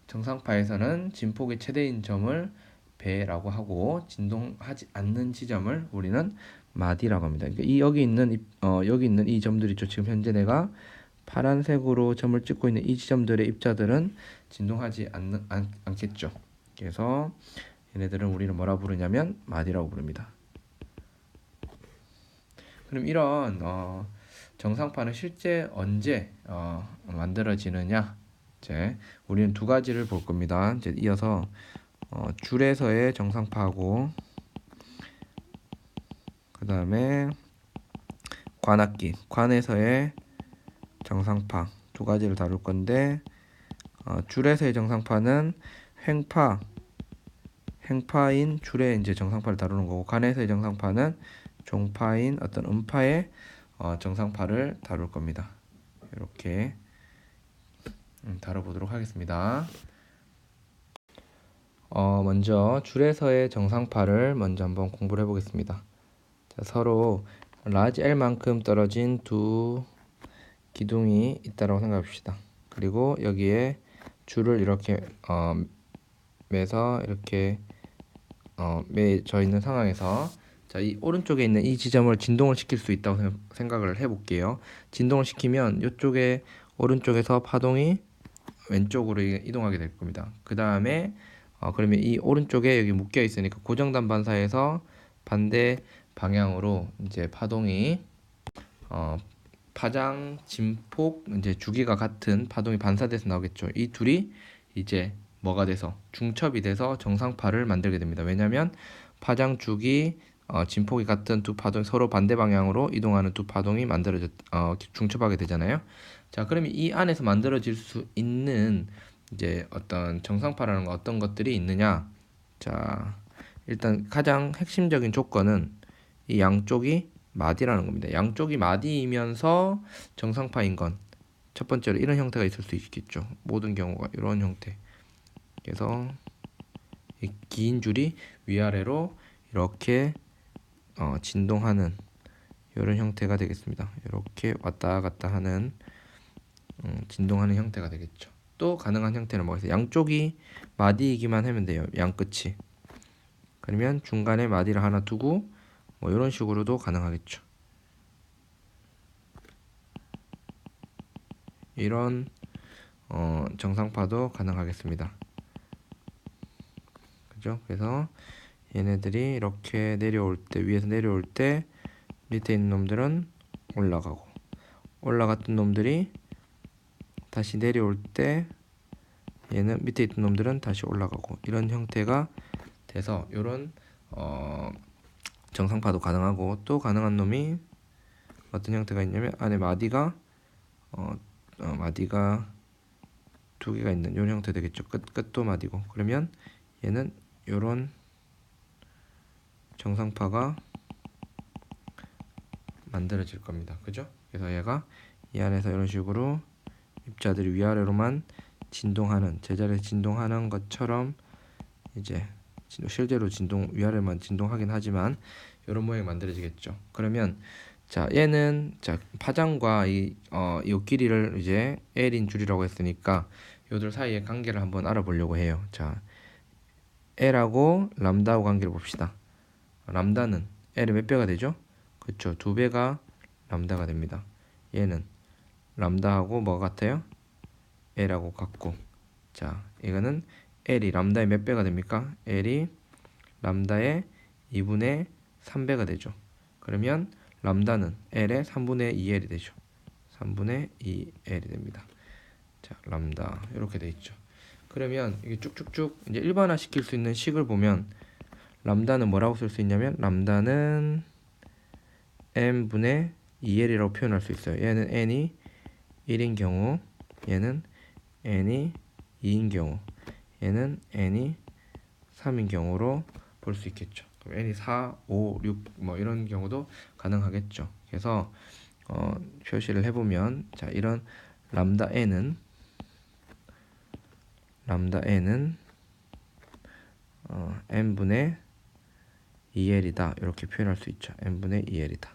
정상파에서는 진폭의 최대인 점을 배라고 하고 진동하지 않는 지점을 우리는 마디라고 합니다. 그러니까 여기 있는 이 점들이 있죠. 지금 현재 내가 파란색으로 점을 찍고 있는 이 지점들의 입자들은 진동하지 않겠죠. 그래서 얘네들은 우리는 뭐라 부르냐면 마디라고 부릅니다. 그럼 이런 정상파는 실제 언제 만들어지느냐? 이제 우리는 두 가지를 볼 겁니다. 이제 이어서 줄에서의 정상파하고 그 다음에 관악기, 관에서의 정상파 두 가지를 다룰 건데 줄에서의 정상파는 횡파인 줄의 이제 정상파를 다루는 거고 관에서의 정상파는 종파인 어떤 음파의 정상파를 다룰 겁니다. 이렇게 다뤄보도록 하겠습니다. 먼저 줄에서의 정상파를 먼저 한번 공부를 해보겠습니다. 자, 서로 라지 L만큼 떨어진 두 기둥이 있다고 생각합시다. 그리고 여기에 줄을 이렇게 매서 이렇게 매져 있는 상황에서 자, 이 오른쪽에 있는 이 지점을 진동을 시킬 수 있다고 생각을 해볼게요. 진동을 시키면 이쪽에 오른쪽에서 파동이 왼쪽으로 이동하게 될 겁니다. 그 다음에 그러면 이 오른쪽에 여기 묶여 있으니까 고정단 반사에서 반대 방향으로 이제 파동이 파장, 진폭, 이제 주기가 같은 파동이 반사돼서 나오겠죠. 이 둘이 이제 뭐가 돼서 중첩이 돼서 정상파를 만들게 됩니다. 왜냐하면 파장, 주기, 진폭이 같은 두 파동이 서로 반대 방향으로 이동하는 두 파동이 중첩하게 되잖아요. 자, 그러면 이 안에서 만들어질 수 있는 이제 어떤 정상파라는 거 어떤 것들이 있느냐? 자, 일단 가장 핵심적인 조건은 이 양쪽이 마디라는 겁니다. 양쪽이 마디이면서 정상파인 건 첫 번째로 이런 형태가 있을 수 있겠죠. 모든 경우가 이런 형태. 그래서 이 긴 줄이 위아래로 이렇게 진동하는 이런 형태가 되겠습니다. 이렇게 왔다 갔다 하는 진동하는 형태가 되겠죠. 또 가능한 형태는 뭐가 있어요? 양쪽이 마디이기만 하면 돼요. 양 끝이. 그러면 중간에 마디를 하나 두고 뭐 이런 식으로도 가능하겠죠. 이런 정상파도 가능하겠습니다. 그죠? 그래서 얘네들이 이렇게 내려올 때 위에서 내려올 때 밑에 있는 놈들은 올라가고 올라갔던 놈들이 다시 내려올 때 얘는 밑에 있던 놈들은 다시 올라가고 이런 형태가 돼서 이런 정상파도 가능하고 또 가능한 놈이 어떤 형태가 있냐면 안에 마디가 마디가 두 개가 있는 이런 형태 되겠죠. 끝도 마디고 그러면 얘는 이런 정상파가 만들어질 겁니다. 그죠? 그래서 얘가 이 안에서 이런 식으로 입자들이 위아래로만 진동하는 제자리에서 진동하는 것처럼 이제 실제로 위아래만 진동하긴 하지만 이런 모양이 만들어지겠죠. 그러면 자 얘는 자 파장과 이 길이를 이제 L인 줄이라고 했으니까 요들 사이의 관계를 한번 알아보려고 해요. 자 L하고 람다하고 관계를 봅시다. 람다는 L의 몇 배가 되죠? 그렇죠. 2배가 람다가 됩니다. 얘는 람다하고 뭐가 같아요? L하고 같고 자 이거는 L이 람다의 몇 배가 됩니까? L이 람다의 2분의 3배가 되죠. 그러면 람다는 L의 3분의 2L이 되죠. 3분의 2L이 됩니다. 자 람다 이렇게 돼 있죠. 그러면 이게 쭉쭉쭉 이제 일반화 시킬 수 있는 식을 보면 람다는 뭐라고 쓸 수 있냐면 람다는 n분의 2L이라고 표현할 수 있어요. 얘는 n이 1인 경우 얘는 n이 2인 경우 얘는 n이 3인 경우로 볼 수 있겠죠. 그럼 n이 4, 5, 6 뭐 이런 경우도 가능하겠죠. 그래서 표시를 해보면 자 이런 람다 n은 n분의 2L이다 이렇게 표현할 수 있죠. n분의 2L이다.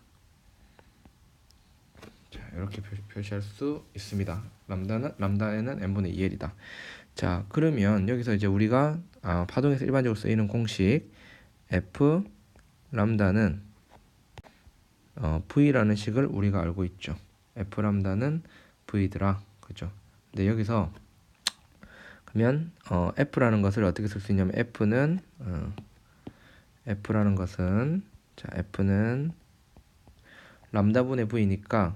자 이렇게 표시할 수 있습니다. 람다 n은 n분의 2L이다. 자 그러면 여기서 이제 우리가 파동에서 일반적으로 쓰이는 공식 f 람다는 v라는 식을 우리가 알고 있죠. f 람다는 v더라, 그죠? 근데 여기서 그러면 f라는 것을 어떻게 쓸 수 있냐면 f라는 것은 자 f는 람다분의 v니까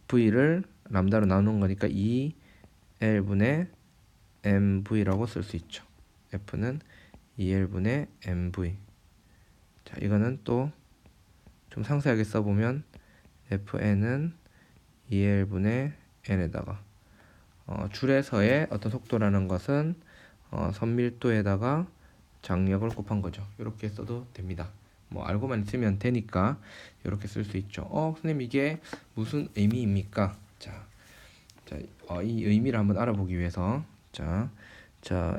v를 람다로 나누는 거니까 2L분의 mv라고 쓸 수 있죠. f는 2L분의 mv. 자 이거는 또 좀 상세하게 써보면 fn은 2L분의 n에다가 줄에서의 어떤 속도라는 것은 선밀도에다가 장력을 곱한 거죠. 이렇게 써도 됩니다. 뭐 알고만 있으면 되니까 이렇게 쓸 수 있죠. 선생님 이게 무슨 의미입니까? 이 의미를 한번 알아보기 위해서 자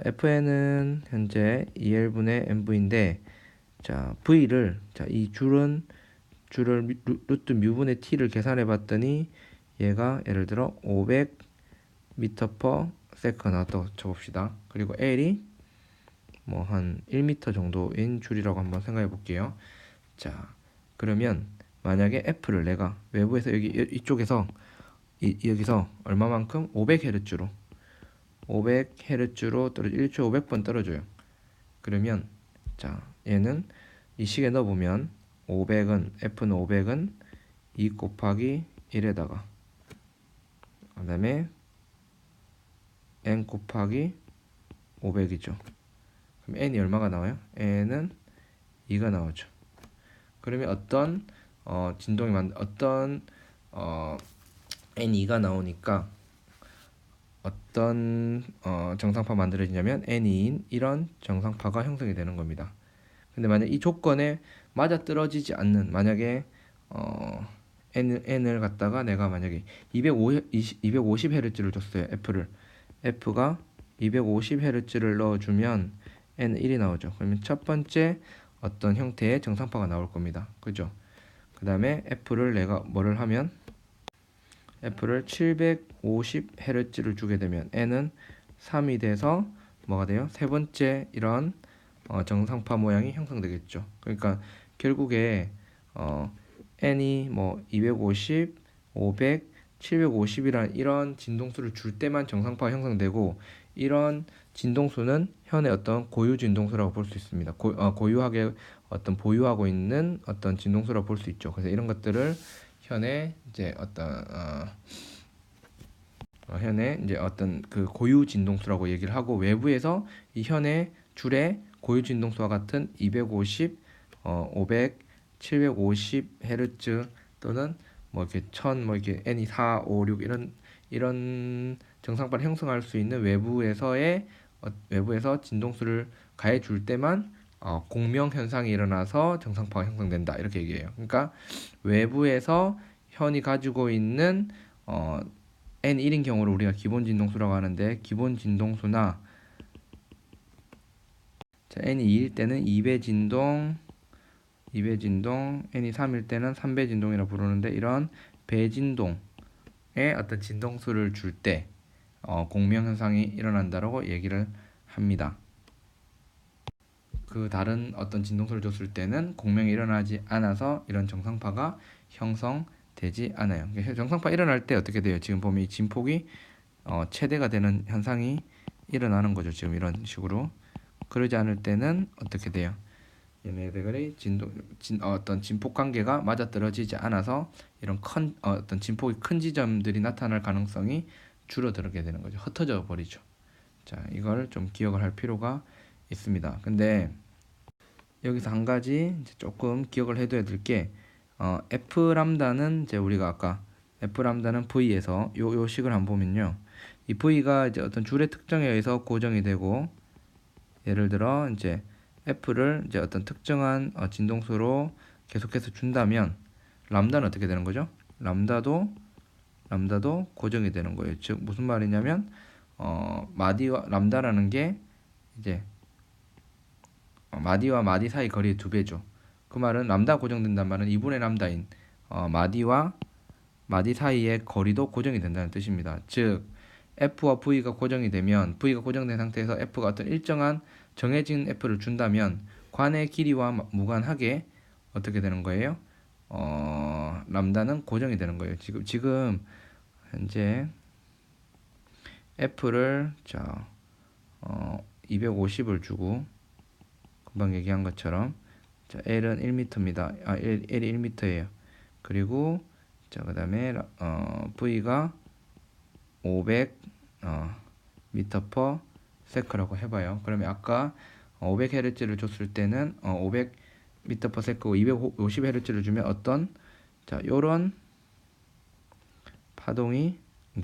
fn은 현재 2L분의 mv인데 자 v를 이 줄을 루트 뮤분의 t를 계산해 봤더니 얘가 예를 들어 500m/s 나왔다고 쳐봅시다. 그리고 L이 뭐 한 1m 정도인 줄이라고 한번 생각해 볼게요. 자 그러면 만약에 F를 내가 외부에서 이쪽에서 여기서 얼마만큼 500Hz로 1초에 500번 떨어져요. 그러면 자 얘는 이 식에 넣어보면 500은 F는 500은 2 곱하기 1에다가 그 다음에 n 곱하기 500이죠. 그럼 n이 얼마가 나와요? n은 2가 나오죠. 그러면 어떤 진동이 n 2가 나오니까 어떤 정상파가 만들어지냐면 n2인 이런 정상파가 형성이 되는 겁니다. 근데 만약 이 조건에 맞아떨어지지 않는 만약에 n을 갖다가 내가 만약에 250Hz를 줬어요. F가 250Hz를 넣어주면 n은 1이 나오죠. 그러면 첫 번째 어떤 형태의 정상파가 나올 겁니다. 그죠? 그 다음에 F를 내가 뭐를 하면 F를 750Hz를 주게 되면 n은 3이 돼서 뭐가 돼요? 세 번째 이런 정상파 모양이 형성되겠죠. 그러니까 결국에 n이 뭐 250, 500, 750이란 이런 진동수를 줄 때만 정상파가 형성되고 이런 진동수는 현의 어떤 고유 진동수라고 볼 수 있습니다. 고유하게 어떤 보유하고 있는 어떤 진동수라고 볼 수 있죠. 그래서 이런 것들을 현의 이제 어떤 그 고유 진동수라고 얘기를 하고 외부에서 이 현의 줄의 고유 진동수와 같은 250, 500, 750Hz 또는 뭐 이렇게 1000, 뭐 이렇게 n이 4, 5, 6 이런 정상파를 형성할 수 있는 외부에서 진동수를 가해 줄 때만 공명 현상이 일어나서 정상파가 형성된다 이렇게 얘기해요. 그러니까 외부에서 현이 가지고 있는 n1인 경우를 우리가 기본 진동수라고 하는데 기본 진동수나 n이 2일 때는 2배 진동, n이 3일 때는 3배 진동이라 부르는데 이런 배진동의 어떤 진동수를 줄 때 공명 현상이 일어난다라고 얘기를 합니다. 그 다른 어떤 진동수를 줬을 때는 공명이 일어나지 않아서 이런 정상파가 형성되지 않아요. 정상파 일어날 때 어떻게 돼요? 지금 보면 이 진폭이 최대가 되는 현상이 일어나는 거죠. 지금 이런 식으로. 그러지 않을 때는 어떻게 돼요? 얘네들의 어떤 진폭 관계가 맞아떨어지지 않아서 이런 어떤 진폭이 큰 지점들이 나타날 가능성이 줄어들게 되는 거죠. 흩어져 버리죠. 자, 이걸 좀 기억을 할 필요가 있습니다. 근데 여기서 한 가지 이제 조금 기억을 해둬야 될 게 F 람다는 이제 우리가 아까 F 람다는 V에서 요 식을 한번 보면요. 이 V가 이제 어떤 줄의 특정에 의해서 고정이 되고 예를 들어 이제 F를 이제 어떤 특정한 진동수로 계속해서 준다면 람다는 어떻게 되는 거죠? 람다도 고정이 되는 거예요. 즉 무슨 말이냐면 마디와 람다라는 게 이제 마디와 마디 사이 거리의 2배죠. 그 말은 람다 고정된다는 말은 2분의 람다인 마디와 마디 사이의 거리도 고정이 된다는 뜻입니다. 즉 F와 V가 고정이 되면 V가 고정된 상태에서 F가 어떤 일정한 정해진 F를 준다면 관의 길이와 무관하게 어떻게 되는 거예요? 람다는 고정이 되는 거예요. 지금 현재 F를 250을 주고 금방 얘기한 것처럼 L은 1m입니다. L이 1m예요. 그리고 그다음에 V가 500 m/s라고 해봐요. 그러면 아까 500Hz를 줬을 때는 500 m/s고 250Hz를 주면 어떤 요런 파동이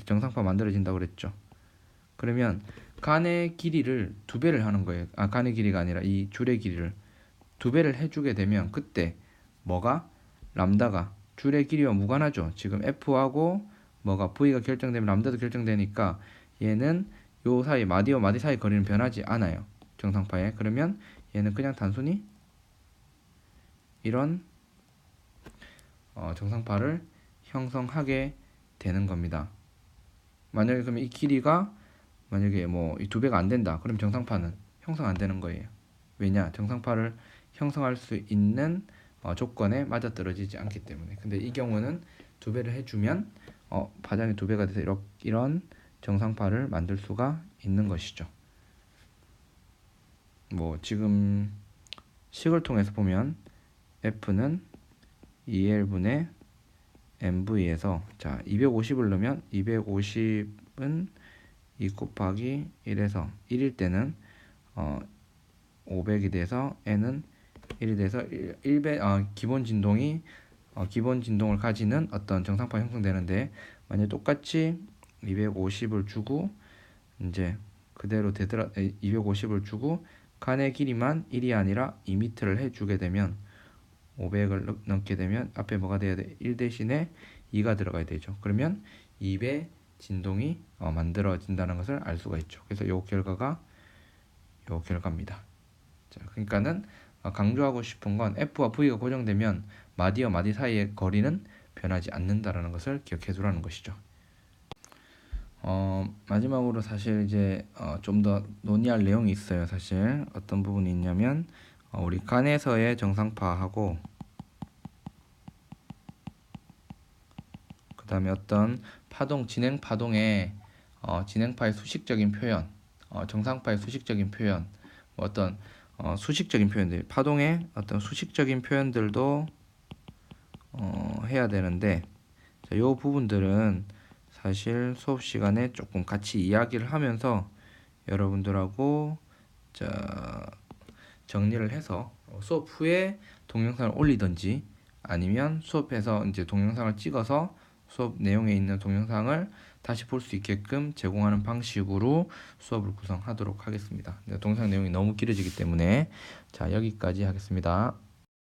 정상파 만들어진다고 그랬죠. 그러면 간의 길이를 2배를 하는 거예요. 간의 길이가 아니라 이 줄의 길이를 2배를 해주게 되면 그때 뭐가 람다가 줄의 길이와 무관하죠. 지금 F하고 뭐가 V가 결정되면 람다도 결정되니까 얘는 요 사이 마디와 마디 사이 거리는 변하지 않아요. 정상파에. 그러면 얘는 그냥 단순히 이런 정상파를 형성하게 되는 겁니다. 만약에 그러면 이 길이가 만약에 뭐 이 2배가 안 된다. 그럼 정상파는 형성 안 되는 거예요. 왜냐? 정상파를 형성할 수 있는 조건에 맞아떨어지지 않기 때문에. 근데 이 경우는 2배를 해주면 파장이 2배가 돼서 이런 정상파를 만들 수가 있는 것이죠. 뭐 지금 식을 통해서 보면 F는 2L분의 MV에서 250을 넣으면 250은 2 곱하기 1에서 1일 때는 500이 돼서 N은 1이 돼서 기본 진동을 가지는 어떤 정상파 형성되는데, 만약 똑같이 250을 주고 이제 그대로 250을 주고 간의 길이만 1이 아니라 2m를 해주게 되면 500을 넣게 되면 앞에 뭐가 돼야 돼? 1 대신에 2가 들어가야 되죠. 그러면 2배 진동이 만들어진다는 것을 알 수가 있죠. 그래서 요 결과가 요 결과입니다. 그러니까는 강조하고 싶은 건 F와 V가 고정되면 마디와 마디 사이의 거리는 변하지 않는다라는 것을 기억해 두라는 것이죠. 마지막으로 사실 이제 좀 더 논의할 내용이 있어요. 사실 어떤 부분이 있냐면 우리 간에서의 정상파하고 그 다음에 어떤 진행 파동의 진행파의 수식적인 표현, 정상파의 수식적인 표현, 어떤 수식적인 표현들, 파동의 어떤 수식적인 표현들도 해야 되는데, 이 부분들은 사실 수업 시간에 조금 같이 이야기를 하면서 여러분들하고 정리를 해서 수업 후에 동영상을 올리든지 아니면 수업에서 이제 동영상을 찍어서 수업 내용에 있는 동영상을 다시 볼 수 있게끔 제공하는 방식으로 수업을 구성하도록 하겠습니다. 동영상 내용이 너무 길어지기 때문에 여기까지 하겠습니다.